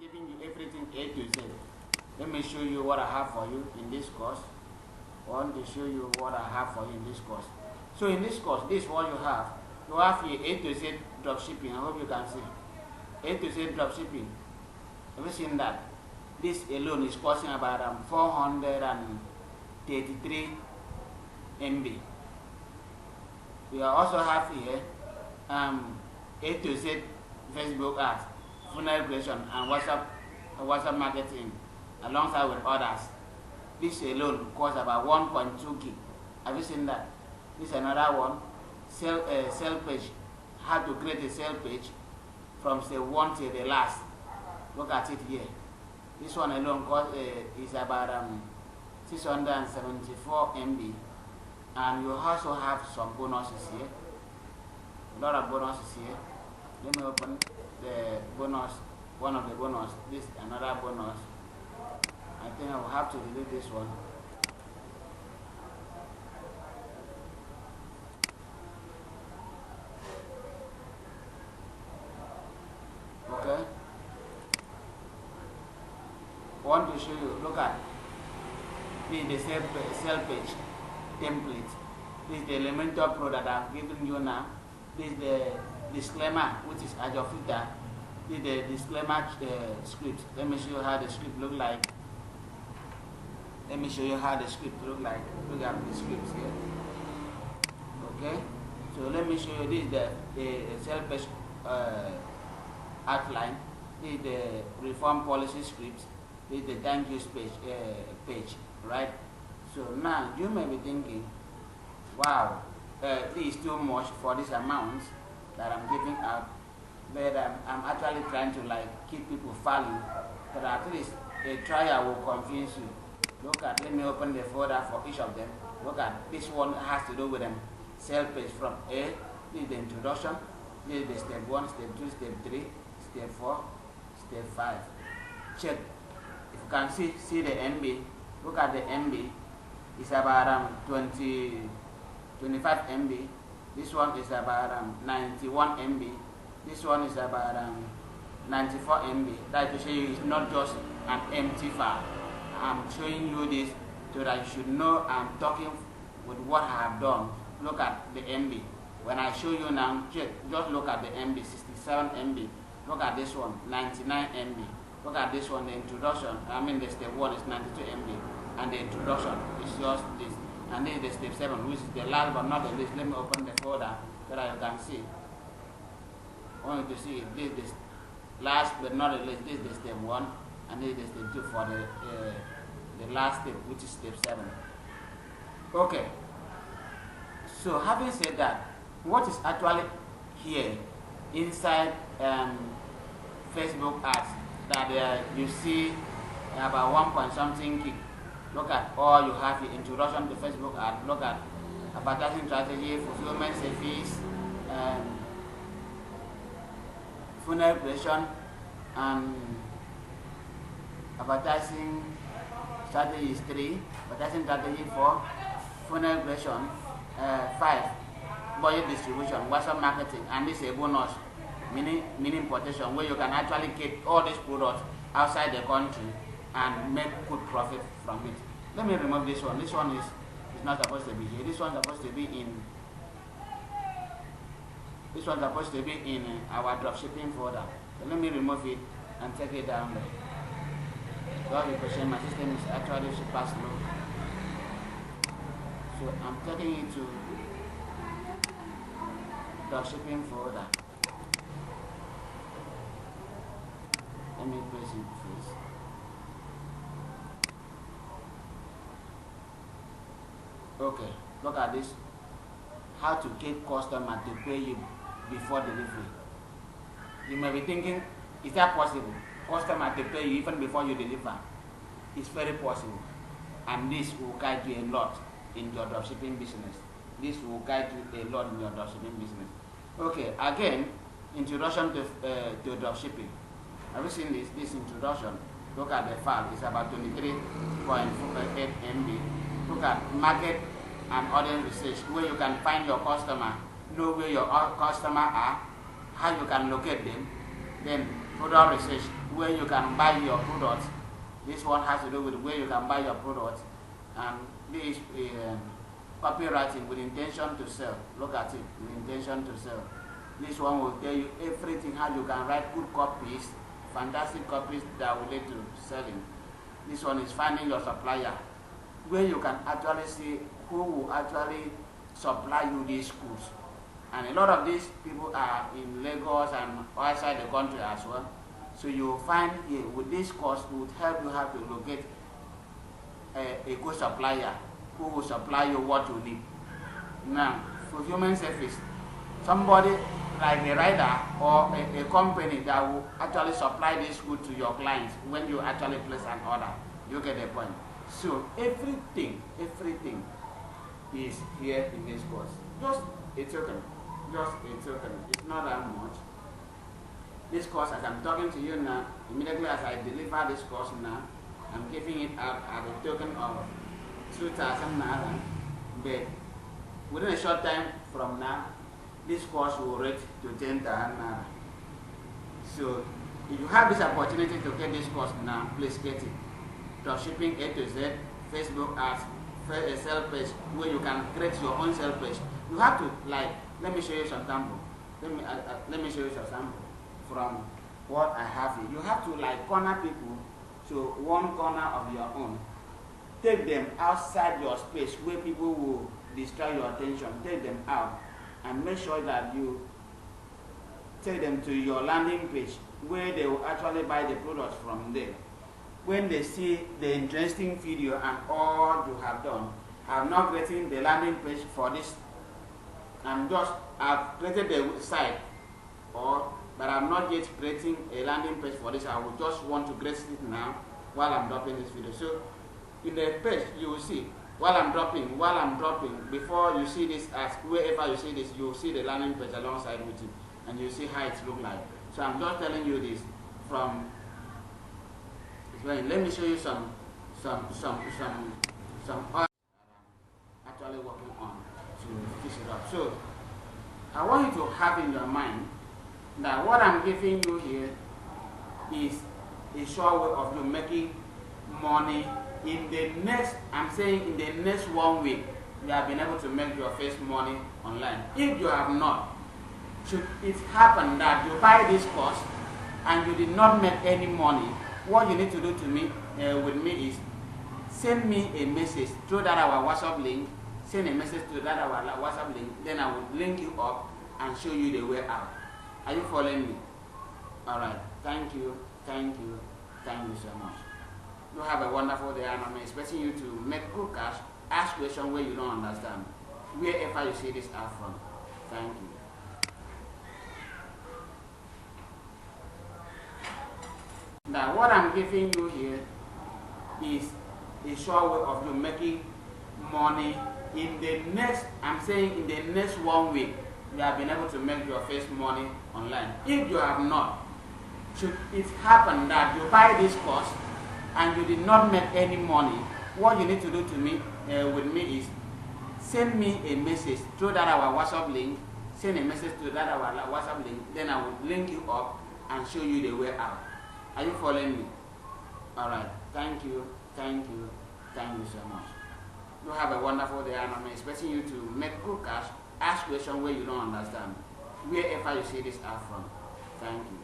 giving you everything A to Z. Let me show you what I have for you in this course. I want to show you what I have for you in this course. So in this course, this is what you have. You have here A to Z dropshipping. I hope you can see. A to Z dropshipping. Have you seen that? This alone is costing about 433 MB. We also have here A to Z Facebook ads, funnel creation, and WhatsApp marketing, alongside with others. This alone costs about 1.2 gig. Have you seen that? This is another one. Sale page. How to create a sale page from step 1 till the last. Look at it here. This one alone cost is about 674 MB, and you also have some bonuses here. A lot of bonuses here. Let me open the bonus. One of the bonus. This another bonus. I think I will have to delete this one. Okay. I want to show you. Look at this is the sale page template. This is the Elementor Pro that I've given you now. This is the disclaimer, which is as your filter. This is the disclaimer script. Let me show you how the script look like. Let me show you how the script look like. Look at the scripts here. Okay. So let me show you. This is the sale page outline. This is the reform policy script. This is the thank you page, right? So now you may be thinking, wow, this is too much for this amount that I'm giving out, but I'm actually trying to keep people value, but at least a trial will confuse you. Look at, let me open the folder for each of them. Look at, this one has to do with them sale page from A. This is the introduction. This is the step 1, step 2, step 3, step 4, step 5. Check. If you can see the MB, look at the MB. It's about 25 MB. This one is about 91 MB. This one is about 94 MB. That to show you it's not just an empty file. I'm showing you this so that you should know I'm talking with what I have done. Look at the MB. When I show you now, just look at the MB, 67 MB. Look at this one, 99 MB. Look at this one, the introduction. I mean the step 1 is 92 MB. And the introduction is just this. And then the step 7, which is the last but not the least. Let me open the folder so that you can see. I want you to see this is the last but not the least. This is the step 1, and this is the step 2 for the last step, which is step 7. Okay. So having said that, what is actually here inside Facebook ads that you see about 1 point something gig? Look at all you have here. Introduction to Facebook ad. Look at advertising strategy, fulfillment service, funnel creation, and advertising strategy is 3. Advertising strategy 4. Funnel creation 5. Budget distribution, WhatsApp marketing, and this is a bonus, mini importation, where you can actually get all these products outside the country and make good profit from it. Let me remove this one. This one is not supposed to be here. This one's supposed to be in. This one's supposed to be in our dropshipping folder. So let me remove it and take it down there. So because my system is actually super slow. So I'm taking it to dropshipping folder. Let me press it first. Okay, look at this. How to get customer to pay you before delivery. You may be thinking, is that possible? Customer to pay you even before you deliver? It's very possible. And this will guide you a lot in your dropshipping business. This will guide you a lot in your dropshipping business. Okay, again, introduction to dropshipping. Have you seen this introduction? Look at the file. It's about 23.8 MB. Look at market and audience research, where you can find your customer, know where your customer are, how you can locate them. Then product research, where you can buy your products. This one has to do with where you can buy your products. And this is copywriting with intention to sell. Look at it, with intention to sell. This one will tell you everything, how you can write good copies, fantastic copies that will lead to selling. This one is finding your supplier, where you can actually see who will actually supply you these goods. And a lot of these people are in Lagos and outside the country as well. So you will find here with this course, it would help you how to locate a good supplier who will supply you what you need. Now, fulfillment service, somebody like a rider or a company that will actually supply this good to your clients when you actually place an order. You get the point. So everything is here in this course. Just a token. It's not that much. This course, as I'm talking to you now, immediately as I deliver this course now, I'm giving it out at a token of 2,000 naira. But within a short time from now, this course will rate to 10,000 naira. So if you have this opportunity to get this course now, please get it. Dropshipping A to Z, Facebook ads, a sell page where you can create your own sell page. You have to, like, let me show you some sample. Let me show you some sample from what I have here. You have to like corner people to one corner of your own. Take them outside your space where people will distract your attention. Take them out and make sure that you take them to your landing page where they will actually buy the products from there. When they see the interesting video and all you have done, I'm not creating the landing page for this. I've created the site, but I'm not yet creating a landing page for this. I will just want to create it now while I'm dropping this video. So in the page, you will see while I'm dropping, before you see this, as wherever you see this, you will see the landing page alongside with it, and you see how it looks like. So I'm just telling you this from. Let me show you some actually working on to fix it up. So I want you to have in your mind that what I'm giving you here is a sure way of you making money in the next, I'm saying in the next 1 week, you have been able to make your first money online. If you have not, should it happen that you buy this course and you did not make any money, what you need to do to me, with me is send me a message through that our WhatsApp link. Send a message to that our WhatsApp link. Then I will link you up and show you the way out. Are you following me? All right. Thank you so much. You have a wonderful day, and I'm expecting you to make good cash. Ask questions where you don't understand, wherever you see this out from. Thank you. Now, what I'm giving you here is a sure way of you making money in the next, I'm saying in the next 1 week, you have been able to make your first money online. If you have not, should it happen that you buy this course and you did not make any money, what you need to do to me, with me is send me a message through that our WhatsApp link. Send a message to that our WhatsApp link. Then I will link you up and show you the way out. Are you following me? All right. Thank you so much. You have a wonderful day, and I'm expecting you to make good cash. Ask questions where you don't understand, wherever you see this out from. Thank you.